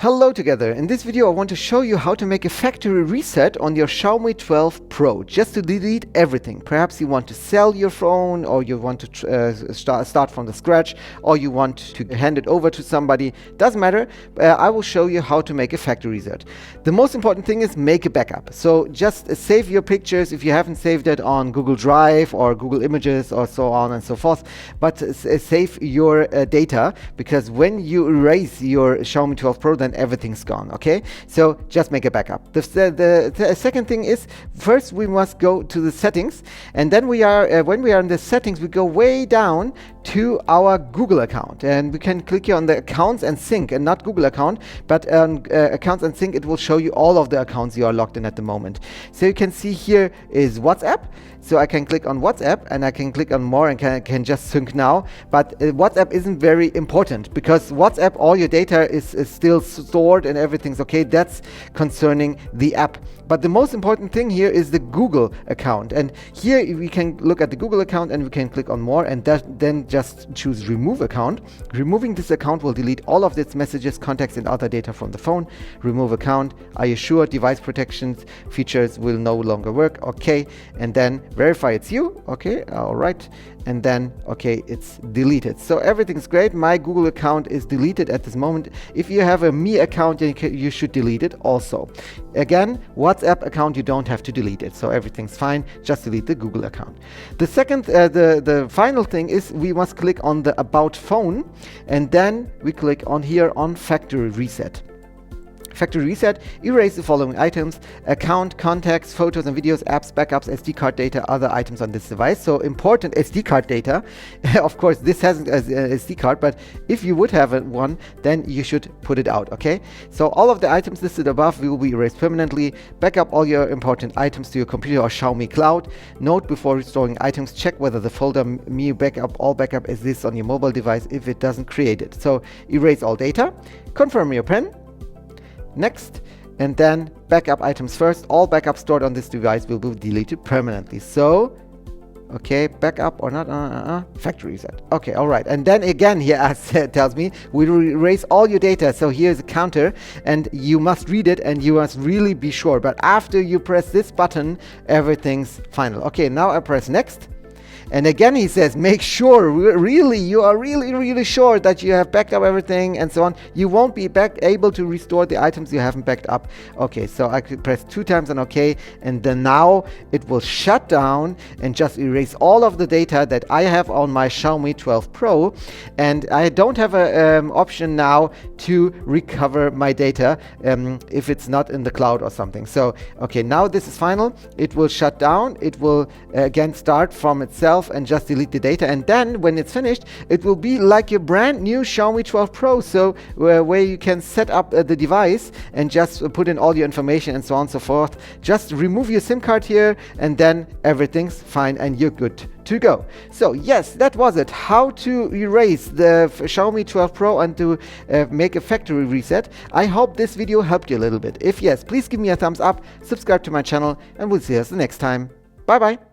Hello together. In this video I want to show you how to make a factory reset on your Xiaomi 12 Pro just to delete everything. Perhaps you want to sell your phone, or you want to start from the scratch, or you want to hand it over to somebody. Doesn't matter. I will show you how to make a factory reset. The most important thing is make a backup. So just save your pictures if you haven't saved it on Google Drive or Google Images or so on and so forth, but save your data, because when you erase your Xiaomi 12 Pro, then everything's gone. Okay, so just make a backup. The second thing is, first we must go to the settings, and then when we are in the settings, we go way down to our Google account, and we can click here on the accounts and sync, and not Google account, but accounts and sync. It will show you all of the accounts you are logged in at the moment. So you can see here is WhatsApp. So I can click on WhatsApp, and I can click on more, and can just sync now. But WhatsApp isn't very important, because WhatsApp, all your data is still stored and everything's okay. That's concerning the app. But the most important thing here is the Google account. And here we can look at the Google account, and we can click on more, and then just choose remove account. Removing this account will delete all of its messages, contacts, and other data from the phone. Remove account. Are you sure? Device protections features will no longer work. Okay. And then verify it's you. Okay. All right. And then, okay, it's deleted. So everything's great. My Google account is deleted at this moment. If you have a Me account, you should delete it also. Again, WhatsApp account, you don't have to delete it. So everything's fine. Just delete the Google account. The second, the final thing is we must click on the About Phone, and then we click on here on Factory Reset. Factory reset, erase the following items: account, contacts, photos and videos, apps, backups, SD card data, other items on this device. So important SD card data. Of course, this hasn't an SD card, but if you would have one, then you should put it out. Okay. So all of the items listed above will be erased permanently. Backup all your important items to your computer or Xiaomi cloud. Note before restoring items, check whether the folder Me Backup All Backup exists on your mobile device. If it doesn't, create it. So erase all data. Confirm your PIN. Next, and then backup items first. All backups stored on this device will be deleted permanently. So, okay, backup or not, factory reset. Okay, all right. And then again here, as it tells me, we will erase all your data. So here's a counter, and you must read it, and you must really be sure. But after you press this button, everything's final. Okay, now I press next. And again, he says, make sure, you are really sure that you have backed up everything and so on. You won't be able to restore the items you haven't backed up. Okay, so I could press 2 times on OK, and then now it will shut down and just erase all of the data that I have on my Xiaomi 12 Pro. And I don't have an option now to recover my data if it's not in the cloud or something. So, okay, now this is final. It will shut down. It will again start from itself and just delete the data, and then when it's finished, it will be like your brand new Xiaomi 12 Pro. So where you can set up the device and just put in all your information and so on and so forth. Just remove your SIM card here, and then everything's fine and you're good to go. So yes, that was it. How to erase the Xiaomi 12 Pro and to make a factory reset. I hope this video helped you a little bit. If yes, please give me a thumbs up, subscribe to my channel, and we'll see us the next time. Bye bye.